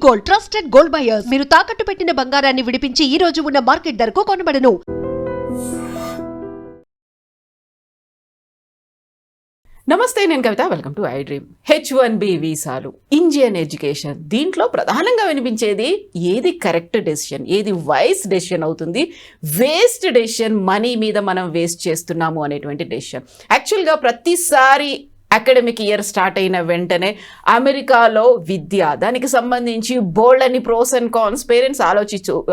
Gold, trusted gold buyers. మీరు తాకట్టు పెట్టిన బంగారాన్ని విడిపించి ఈ రోజు ఉన్న మార్కెట్ ధరకు కొనబడను. నమస్తే, నేను Kavitha. Welcome to I dream. H1B వీసాలు, ఇండియన్ ఎడ్యుకేషన్, దీంట్లో ప్రధానంగా వినిపించేది ఏది కరెక్ట్ డెసిషన్, ఏది వైస్ డెసిషన్ అవుతుంది, వేస్ట్ డెసిషన్, మనీ మీద మనం వేస్ట్ చేస్తున్నాము అనేటువంటి డెసిషన్. యాక్చువల్గా ప్రతిసారి అకాడమిక్ ఇయర్ స్టార్ట్ అయిన వెంటనే అమెరికాలో విద్య, దానికి సంబంధించి బోల్డ్ అని ప్రోస్ అండ్ కాన్స్ పేరెంట్స్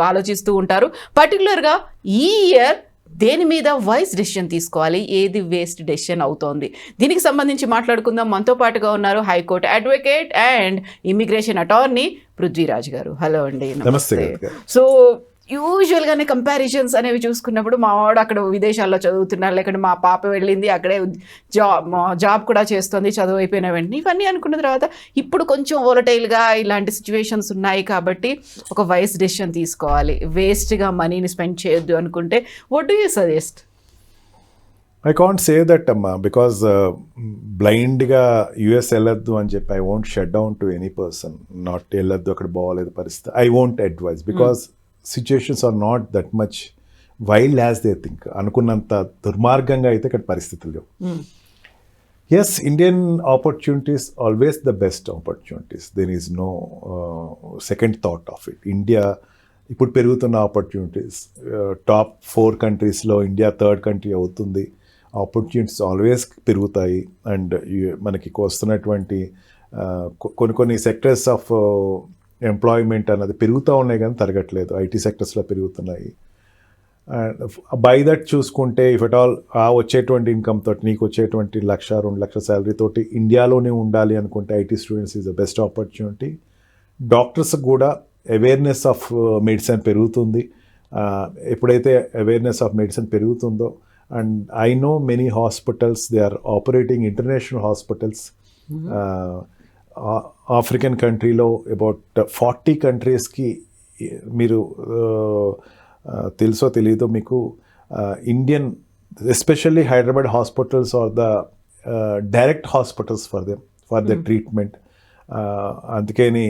ఆలోచిస్తూ ఉంటారు. పర్టికులర్గా ఈ ఇయర్ దేని మీద వైస్ డెసిషన్ తీసుకోవాలి, ఏది వేస్ట్ డెసిషన్ అవుతోంది, దీనికి సంబంధించి మాట్లాడుకుందాం. మనతో పాటుగా ఉన్నారు high court advocate and immigration attorney Prithviraj గారు. హలో అండి. నమస్తే. సో యూజువల్గానే కంపారిజన్స్ అనేవి చూసుకున్నప్పుడు మా వాడు అక్కడ విదేశాల్లో చదువుతున్నారు, లేకుంటే మా పాప వెళ్ళింది అక్కడే జాబ్ కూడా చేస్తుంది చదువు అయిపోయిన వెంటనే, ఇవన్నీ అనుకున్న తర్వాత ఇప్పుడు కొంచెం వోలటైల్గా ఇలాంటి సిచ్యువేషన్స్ ఉన్నాయి కాబట్టి ఒక వైస్ డెసిషన్ తీసుకోవాలి, వేస్ట్గా మనీని స్పెండ్ చేయొద్దు అనుకుంటే what do you suggest? I can't say that అమ్మా, బికాజ్ బ్లైండ్గా యుఎస్ వెళ్ళొద్దు అని చెప్పి I won't shut down to any person. Not వెళ్ళొద్దు, అక్కడ బాగోలేదు పరిస్థితి. I won't advise because situations are not that much wild as they think. అనుకున్నంత దుర్మార్గంగా అయితే ఇక్కడ పరిస్థితులు లేవు. Yes, Indian opportunities always the best opportunities. There is no second thought of it. India ఇప్పుడు పెరుగుతున్న ఆపర్చునిటీస్, టాప్ 4 కంట్రీస్లో ఇండియా 3rd కంట్రీ అవుతుంది. ఆపర్చునిటీస్ ఆల్వేస్ పెరుగుతాయి. అండ్ మనకి వస్తున్నటువంటి కొన్ని సెక్టర్స్ ఆఫ్ ఎంప్లాయ్మెంట్ అన్నది పెరుగుతూ ఉన్నాయి కానీ తరగట్లేదు. ఐటీ సెక్టర్స్లో పెరుగుతున్నాయి. అండ్ బై దట్ చూసుకుంటే ఇఫ్ ఎట్ ఆల్ వచ్చేటువంటి ఇన్కమ్ తోటి నీకు వచ్చేటువంటి 1-2 లక్షల శాలరీ తోటి ఇండియాలోనే ఉండాలి అనుకుంటే IT students is the best opportunity. Doctors కూడా అవేర్నెస్ ఆఫ్ మెడిసిన్ పెరుగుతుంది. ఎప్పుడైతే అవేర్నెస్ ఆఫ్ మెడిసిన్ పెరుగుతుందో, and I know many hospitals they are operating, international hospitals. African కంట్రీలో అబౌట్ 40 కంట్రీస్కి మీరు తెలుసో తెలీదో మీకు, Indian especially Hyderabad hospitals are the direct hospitals for the treatment. అందుకని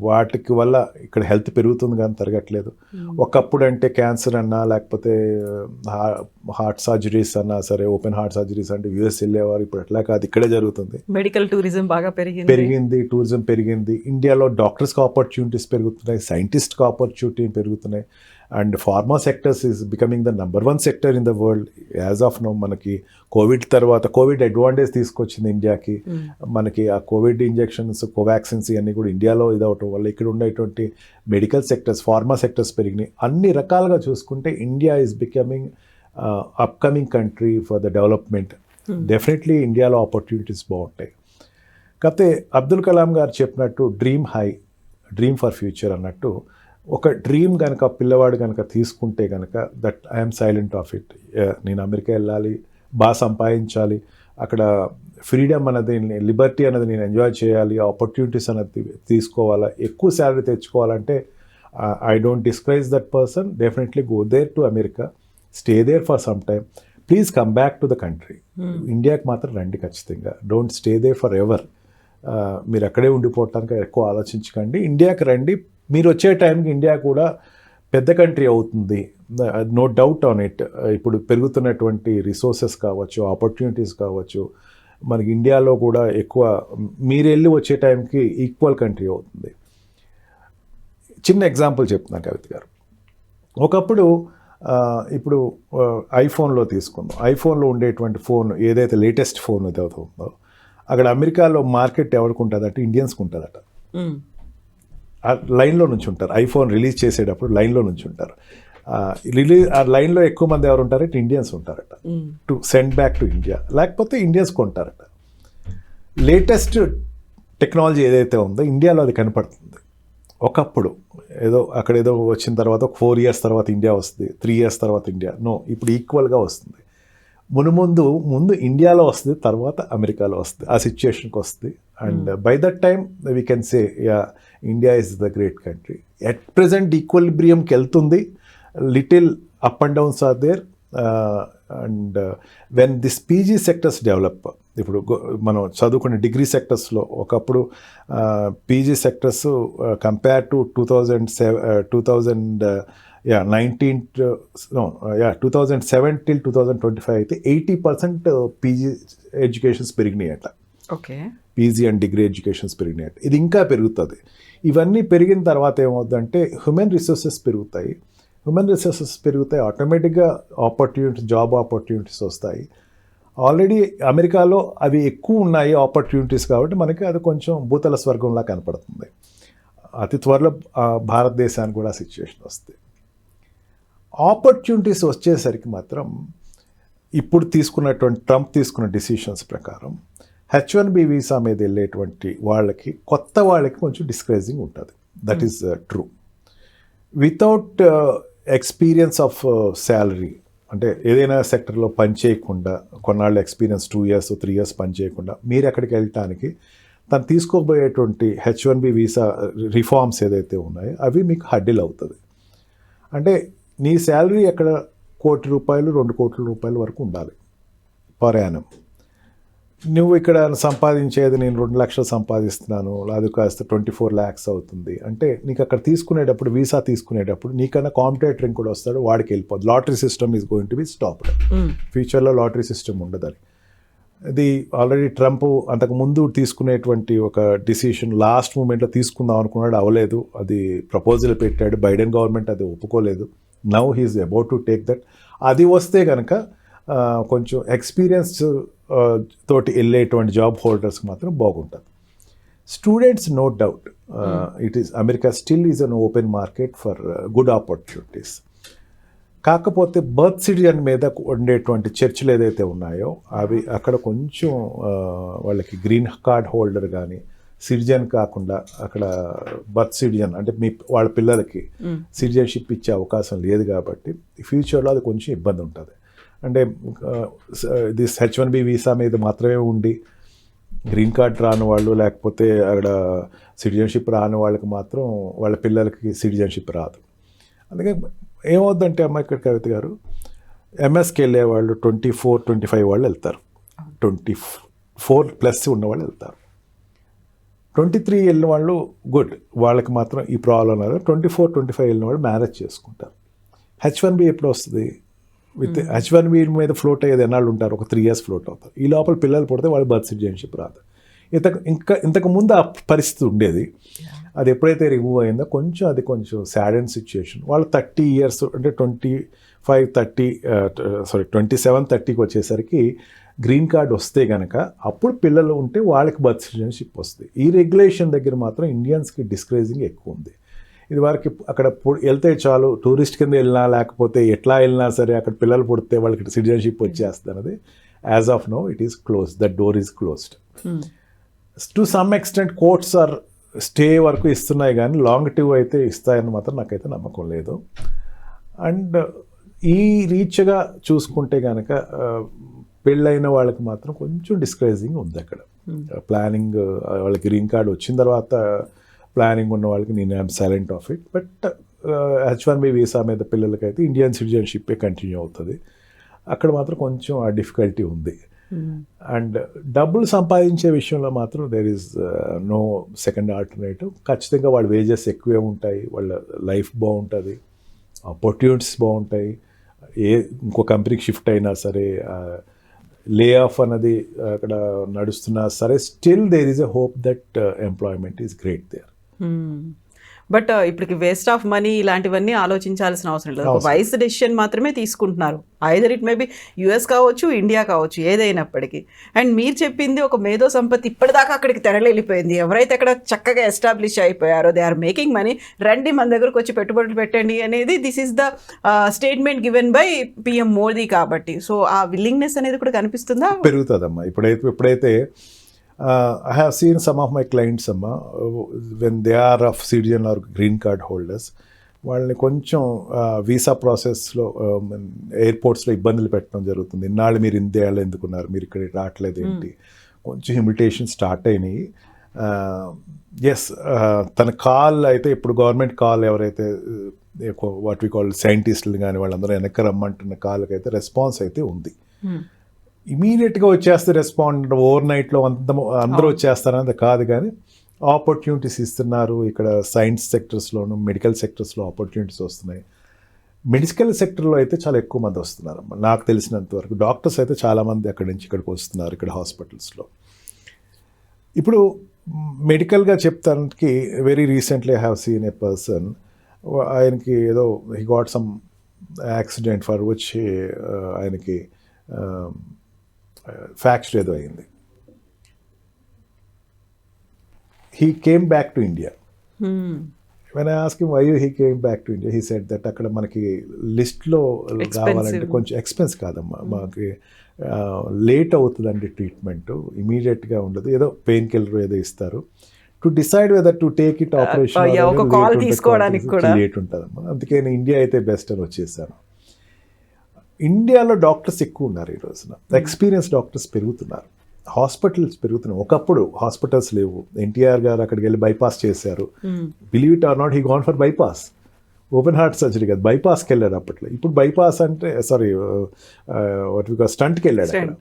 వాటికి వల్ల ఇక్కడ హెల్త్ పెరుగుతుంది కానీ తరగట్లేదు. ఒకప్పుడు అంటే క్యాన్సర్ అన్నా లేకపోతే హార్ట్ సర్జరీస్ అన్నా సరే, ఓపెన్ హార్ట్ సర్జరీస్ అంటే యూఎస్ వెళ్ళేవారు. ఇప్పుడు అట్లా కాదు, ఇక్కడే జరుగుతుంది. మెడికల్ టూరిజం బాగా పెరిగింది, టూరిజం పెరిగింది. ఇండియాలో డాక్టర్స్కి ఆపర్చునిటీస్ పెరుగుతున్నాయి, సైంటిస్ట్కి ఆపర్చునిటీ పెరుగుతున్నాయి. And pharma sectors is becoming the number 1 sector in the world as of now. మనకి కోవిడ్ తర్వాత కోవిడ్ అడ్వాంటేజ్ తీసుకొచ్చింది ఇండియాకి. మనకి ఆ కోవిడ్ ఇంజెక్షన్స్, కోవాక్సిన్స్ ఇవన్నీ కూడా ఇండియాలో ఇదవటం వల్ల ఇక్కడ ఉండేటువంటి మెడికల్ సెక్టర్స్, ఫార్మా సెక్టర్స్ పెరిగినాయి. అన్ని రకాలుగా చూసుకుంటే India is becoming upcoming country for the development. Definitely ఇండియాలో ఆపర్చునిటీస్ బాగుంటాయి. కాకపోతే అబ్దుల్ కలాం గారు చెప్పినట్టు dream high, dream for future అన్నట్టు, ఒక డ్రీమ్ కనుక పిల్లవాడు కనుక తీసుకుంటే కనుక that I'm silent of it. నేను అమెరికా వెళ్ళాలి, బాగా సంపాదించాలి, అక్కడ ఫ్రీడమ్ అనేది, లిబర్టీ అనేది నేను ఎంజాయ్ చేయాలి, ఆపర్చునిటీస్ అనేది తీసుకోవాలా, ఎక్కువ శాలరీ తెచ్చుకోవాలంటే I don't discourage that person. Definitely go there to America, stay there for some time, please come back to the country. ఇండియాకి మాత్రం రండి ఖచ్చితంగా. Don't stay there forever. మీరు అక్కడే ఉండిపోవటానికి ఎక్కువ ఆలోచించకండి. ఇండియాకి రండి. మీరు వచ్చే టైంకి ఇండియా కూడా పెద్ద కంట్రీ అవుతుంది, నో డౌట్ ఆన్ ఇట్. ఇప్పుడు పెరుగుతున్నటువంటి రిసోర్సెస్ కావచ్చు, ఆపర్చునిటీస్ కావచ్చు, మనకి ఇండియాలో కూడా ఎక్కువ, మీరు వెళ్ళి వచ్చే టైంకి ఈక్వల్ కంట్రీ అవుతుంది. చిన్న ఎగ్జాంపుల్ చెప్తున్నాను కవిత గారు. ఒకప్పుడు ఇప్పుడు ఐఫోన్లో తీసుకుందాం. ఐఫోన్లో ఉండేటువంటి ఫోన్ ఏదైతే లేటెస్ట్ ఫోన్ ఏదైతే ఉందో, అక్కడ అమెరికాలో మార్కెట్ ఎవరికి ఉంటుంది అంటే ఇండియన్స్కి ఉంటుందట. లైన్లో నుంచి ఉంటారు. ఐఫోన్ రిలీజ్ చేసేటప్పుడు లైన్లో నుంచి ఉంటారు. ఆ లైన్లో ఎక్కువ మంది ఎవరు ఉంటారంటే ఇండియన్స్ ఉంటారట, to send back to India. లేకపోతే ఇండియన్స్ కొంటారట. లేటెస్ట్ టెక్నాలజీ ఏదైతే ఉందో ఇండియాలో అది కనపడుతుంది. ఒకప్పుడు అక్కడేదో వచ్చిన తర్వాత 4 years తర్వాత ఇండియా వస్తుంది, 3 years తర్వాత ఇండియా. నో, ఇప్పుడు ఈక్వల్గా వస్తుంది. ముందు ఇండియాలో వస్తుంది, తర్వాత అమెరికాలో వస్తుంది. ఆ సిచ్యుయేషన్కి వస్తుంది. And by that time we can say yeah, India is the great country. At present ఈక్వలిబ్రియంకి వెళ్తుంది. Little up and downs are there. And when this PG sectors develop, ఇప్పుడు మనం చదువుకునే డిగ్రీ సెక్టర్స్లో ఒకప్పుడు PG sectors compare to 2007 till 2025 అయితే 80% PG educations పెరిగినాయట. Okay. PG and degree educations పెరిగినాయట. ఇది ఇంకా పెరుగుతుంది. ఇవన్నీ పెరిగిన తర్వాత ఏమవుతుందంటే హ్యూమన్ రిసోర్సెస్ పెరుగుతాయి. ఆటోమేటిక్గా జాబ్ ఆపర్చునిటీస్ వస్తాయి. ఆల్రెడీ అమెరికాలో అవి ఎక్కువ ఉన్నాయి ఆపర్చునిటీస్, కాబట్టి మనకి అది కొంచెం భూతల స్వర్గంలా కనపడుతుంది. అతి త్వరలో భారతదేశానికి కూడా సిచ్యువేషన్ వస్తుంది. ఆపర్చునిటీస్ వచ్చేసరికి మాత్రం ఇప్పుడు ట్రంప్ తీసుకున్న డిసిషన్స్ ప్రకారం H1B వీసా మీద వెళ్ళేటువంటి కొత్త వాళ్ళకి కొంచెం డిస్కరేజింగ్ ఉంటుంది. That is true. Without experience of salary, అంటే ఏదైనా సెక్టర్లో పనిచేయకుండా కొన్నాళ్ళు ఎక్స్పీరియన్స్ 2 years 3 years పనిచేయకుండా మీరు ఎక్కడికి వెళ్ళటానికి తను తీసుకోబోయేటువంటి H1B వీసా రిఫార్మ్స్ ఏదైతే ఉన్నాయో అవి మీకు హడ్డిల్ అవుతుంది. అంటే నీ శాలరీ ఎక్కడ ₹1 కోటి 2 కోట్ల రూపాయల వరకు ఉండాలి పర్ యానం. నువ్వు ఇక్కడ సంపాదించేది నేను 2 లక్షలు సంపాదిస్తున్నాను, అది కాస్త 24 lakhs అవుతుంది అంటే నీకు అక్కడ వీసా తీసుకునేటప్పుడు నీకన్నా కాంపిటేటర్ కూడా వస్తాడు, వాడికి వెళ్ళిపోద్ది. Lottery system is going to be stopped. ఫ్యూచర్లో లాటరీ సిస్టమ్ ఉండదని. ఇది ఆల్రెడీ ట్రంప్ అంతకుముందు తీసుకునేటువంటి ఒక డిసిషన్ లాస్ట్ మూమెంట్లో తీసుకుందాం అనుకున్నాడు, అవ్వలేదు. అది ప్రపోజల్ పెట్టాడు, బైడెన్ గవర్నమెంట్ అది ఒప్పుకోలేదు. Now he's about to take that. అది వస్తే కనుక కొంచెం ఎక్స్పీరియన్స్ తోటి వెళ్ళేటువంటి జాబ్ హోల్డర్స్కి మాత్రం బాగుంటుంది. Students no doubt America still is an open market for good opportunities. కాకపోతే బర్త్ సిటిజన్ మీద ఉండేటువంటి చర్చలు ఏదైతే ఉన్నాయో అవి అక్కడ కొంచెం వాళ్ళకి గ్రీన్ కార్డ్ హోల్డర్ కానీ సిటిజన్ కాకుండా అక్కడ బర్త్ సిటిజన్ అంటే వాళ్ళ పిల్లలకి సిటిజన్షిప్ ఇచ్చే అవకాశం లేదు, కాబట్టి ఫ్యూచర్లో అది కొంచెం ఇబ్బంది ఉంటుంది. అంటే ఇది H1B వీసా మీద మాత్రమే ఉండి గ్రీన్ కార్డ్ రాని వాళ్ళు లేకపోతే అక్కడ సిటిజన్షిప్ రాని వాళ్ళకి మాత్రం వాళ్ళ పిల్లలకి సిటిజన్షిప్ రాదు. అందుకే ఏమవుద్దంటే ఇక్కడ కవిత గారు ఎంఎస్కి వెళ్ళే వాళ్ళు 24-25 వాళ్ళు వెళ్తారు, 24+ ఉన్నవాళ్ళు వెళ్తారు. 23 వెళ్ళిన వాళ్ళు గుడ్, వాళ్ళకి మాత్రం ఈ ప్రాబ్లం లేదు. 24-25 వెళ్ళిన వాళ్ళు మ్యారేజ్ చేసుకుంటారు. H1B ఎప్పుడు వస్తుంది? విత్ H1B మీద ఫ్లోట్ అయ్యేది ఎన్నాళ్ళు ఉంటారు? ఒక 3 years ఫ్లోట్ అవుతారు. ఈ లోపల పిల్లలు పుడితే వాళ్ళు బర్త్ సిటిజన్షిప్ రాదు. ఇంతకు ముందు ఆ పరిస్థితి ఉండేది. అది ఎప్పుడైతే రిమూవ్ అయిందో కొంచెం సాడ్ అండ్ సిచ్యుయేషన్. వాళ్ళు 30 years అంటే 27-30కి వచ్చేసరికి గ్రీన్ కార్డ్ వస్తే కనుక అప్పుడు పిల్లలు ఉంటే వాళ్ళకి బర్త్ సిటిజన్షిప్ వస్తుంది. ఈ రెగ్యులేషన్ దగ్గర మాత్రం ఇండియన్స్కి డిస్కరేజింగ్ ఎక్కువ ఉంది. ఇది వరకు అక్కడ వెళ్తే చాలు, టూరిస్ట్ కింద వెళ్ళినా లేకపోతే ఎట్లా వెళ్ళినా సరే అక్కడ పిల్లలు పుడితే వాళ్ళకి సిటిజన్షిప్ వచ్చేస్తుంది అన్నది. As of now it is closed, the door is closed. To some extent courts are stay వరకు ఇస్తున్నాయి, కానీ లాంగిటివ్ అయితే ఇస్తాయని మాత్రం నాకైతే నమ్మకం లేదు. అండ్ ఈ రీచ్గా చూసుకుంటే కనుక పెళ్ళైన వాళ్ళకి మాత్రం కొంచెం డిస్కరేజింగ్ ఉంది అక్కడ. ప్లానింగ్ వాళ్ళకి గ్రీన్ కార్డ్ వచ్చిన తర్వాత ప్లానింగ్ ఉన్న వాళ్ళకి నేను I'm silent of it. But H1B visa మీద పిల్లలకైతే ఇండియన్ సిటిజన్షిప్పే కంటిన్యూ అవుతుంది. అక్కడ మాత్రం కొంచెం ఆ డిఫికల్టీ ఉంది. అండ్ డబ్బులు సంపాదించే విషయంలో మాత్రం there is no second alternative. ఖచ్చితంగా వాళ్ళ వేజెస్ ఎక్కువే ఉంటాయి, వాళ్ళ లైఫ్ బాగుంటుంది, ఆపర్చునిటీస్ బాగుంటాయి. ఇంకో కంపెనీకి షిఫ్ట్ అయినా సరే, లే ఆఫ్ అన్నది అక్కడ నడుస్తున్నా సరే, still there is a hope that employment is great there. But ఇప్పటికి వేస్ట్ ఆఫ్ మనీ ఇలాంటివన్నీ ఆలోచించాల్సిన అవసరం లేదు. ఒక వైస్ డెసిషన్ మాత్రమే తీసుకుంటున్నారు. Either it may be US కావచ్చు, ఇండియా కావచ్చు, ఏదైనప్పటికీ. అండ్ మీరు చెప్పింది ఒక మేధో సంపత్తి ఇప్పటిదాకా అక్కడికి తెరలేలిపోయింది. ఎవరైతే అక్కడ చక్కగా ఎస్టాబ్లిష్ అయిపోయారో, దే ఆర్ మేకింగ్ మనీ, రండి మన దగ్గరకు వచ్చి పెట్టుబడులు పెట్టండి అనేది this is the statement given by PM Modi. కాబట్టి సో ఆ విల్లింగ్నెస్ అనేది కూడా కనిపిస్తుందా? పెరుగుతుందమ్మా. ఇప్పుడైతే I have seen some of my clients, when they are of citizen or green card holders, వాళ్ళని కొంచెం వీసా ప్రాసెస్లో ఎయిర్పోర్ట్స్లో ఇబ్బందులు పెట్టడం జరుగుతుంది. ఇన్నాళ్ళు మీరు ఇండియాలో ఎందుకున్నారు, మీరు ఇక్కడ రావట్లేదు ఏంటి, కొంచెం ఇమిటేషన్ స్టార్ట్ అయినాయి. ఎస్, తన కాల్ అయితే ఇప్పుడు గవర్నమెంట్ కాల్ ఎవరైతే వాట్ వి కాల్ సైంటిస్టులు కానీ వాళ్ళందరూ వెనక్కి రమ్మంటున్న కాల్కి అయితే రెస్పాన్స్ అయితే ఉంది. ఇమీడియట్గా వచ్చేస్తే రెస్పాండ్ ఓవర్ నైట్లో అందరూ వచ్చేస్తారనేది కాదు, కానీ ఆపర్చునిటీస్ ఇస్తున్నారు. ఇక్కడ సైన్స్ సెక్టర్స్లోను మెడికల్ సెక్టర్స్లో ఆపర్చునిటీస్ వస్తున్నాయి. మెడికల్ సెక్టర్లో అయితే చాలా ఎక్కువ మంది వస్తున్నారు నాకు తెలిసినంత వరకు. డాక్టర్స్ అయితే చాలామంది అక్కడి నుంచి ఇక్కడికి వస్తున్నారు ఇక్కడ హాస్పిటల్స్లో. ఇప్పుడు మెడికల్గా చెప్తానికి very recently I have seen a person, ఆయనకి ఏదో he got some accident for which ఆయనకి ఫ్రాక్చర్ ఏదో అయింది. He came back to India. When I ask him why he came back to India, he said that అక్కడ మనకి లిస్ట్లో రావాలంటే కొంచెం ఎక్స్పెన్స్ కాదమ్మా, మాకు లేట్ అవుతుందండి ట్రీట్మెంట్, ఇమీడియట్గా ఉండదు, ఏదో పెయిన్ కిల్లర్ ఏదో ఇస్తారు, to decide whether to take it operation late ఉంటుందమ్మా. అందుకే నేను ఇండియా అయితే బెస్ట్ అని వచ్చేసాను. ఇండియాలో డాక్టర్స్ ఎక్కువ ఉన్నారు ఈ రోజున, ఎక్స్పీరియన్స్ డాక్టర్స్ పెరుగుతున్నారు, హాస్పిటల్స్ పెరుగుతున్నాయి. ఒకప్పుడు హాస్పిటల్స్ లేవు. ఎన్టీఆర్ గారు అక్కడికి వెళ్ళి బైపాస్ చేశారు. Believe it or not, he gone for bypass, open heart surgery కాదు, బైపాస్కి వెళ్ళారు అప్పట్లో. ఇప్పుడు బైపాస్ అంటే స్టంట్కి వెళ్ళాడు. అక్కడ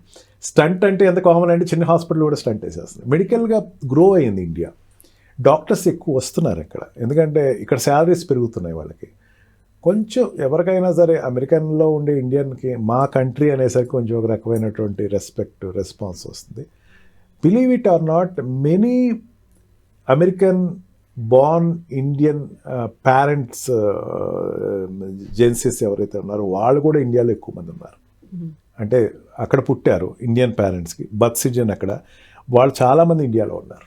స్టంట్ అంటే ఎంత కామన్ అంటే చిన్న హాస్పిటల్ కూడా స్టంట్ వేసేస్తుంది. మెడికల్గా గ్రో అయింది ఇండియా, డాక్టర్స్ ఎక్కువ వస్తున్నారు ఇక్కడ, ఎందుకంటే ఇక్కడ శాలరీస్ పెరుగుతున్నాయి వాళ్ళకి. కొంచెం ఎవరికైనా సరే అమెరికన్లో ఉండే ఇండియన్కి మా కంట్రీ అనేసరికి కొంచెం ఒక రకమైనటువంటి రెస్పాన్స్ వస్తుంది. Believe it or not, many American born Indian parents Gen Zs ఎవరైతే ఉన్నారో వాళ్ళు కూడా ఇండియాలో ఎక్కువ మంది ఉన్నారు. అంటే అక్కడ పుట్టారు ఇండియన్ పేరెంట్స్కి బర్త్ సిటిజన్ అక్కడ, వాళ్ళు చాలామంది ఇండియాలో ఉన్నారు.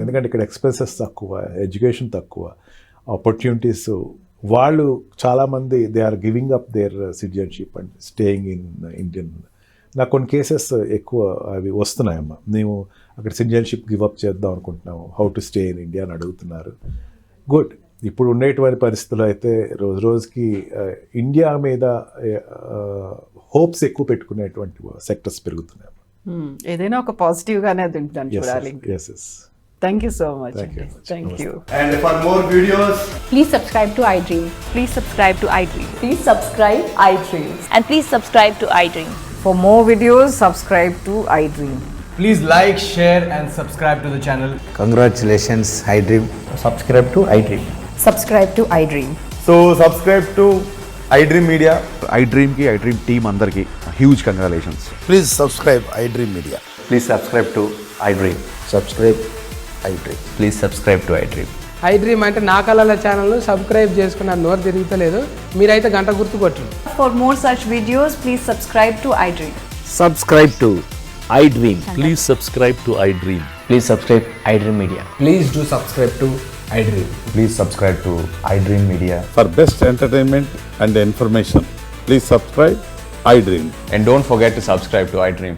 ఎందుకంటే ఇక్కడ ఎక్స్పెన్సెస్ తక్కువ, ఎడ్యుకేషన్ తక్కువ, ఆపర్చునిటీస్. వాళ్ళు చాలామంది they are giving up their citizenship and staying in Indian. నాకు కొన్ని కేసెస్ ఎక్కువ అవి వస్తున్నాయమ్మా, మేము అక్కడ సిటిజన్షిప్ గివ్ అప్ చేద్దాం అనుకుంటున్నాము, how to stay in India అని అడుగుతున్నారు. గుడ్. ఇప్పుడు ఉండేటువంటి పరిస్థితుల్లో అయితే రోజు రోజుకి ఇండియా మీద హోప్స్ ఎక్కువ పెట్టుకునేటువంటి సెక్టర్స్ పెరుగుతున్నాయి. ఏదైనా ఒక పాజిటివ్గానే అది ఉంటుంది చూడాలి. Yes yes. Thank you so much. Thank you. And for more videos, Please subscribe to iDream. Please subscribe to iDream. Please subscribe iDream. And please subscribe to iDream. For more videos, subscribe to iDream. please like, share and subscribe to the channel. Congratulations, iDream. Subscribe to iDream. Subscribe to iDream. So subscribe to iDream Media. iDream ki iDream team andarki huge congratulations. Please subscribe iDream Media. Please subscribe to iDream. Subscribe iDream. Please subscribe to iDream. iDream అంటే నా కళల channel subscribe చేసుకున్న నోరు తిరుగుతలేదు, మీరైతే గంట గుర్తు కొట్టండి. For more such videos, please subscribe to iDream. Subscribe to iDream. Please subscribe to iDream. Please subscribe iDream Media. Please do subscribe to iDream. Please subscribe to iDream Media. For best entertainment and information, please subscribe iDream. And don't forget to subscribe to iDream.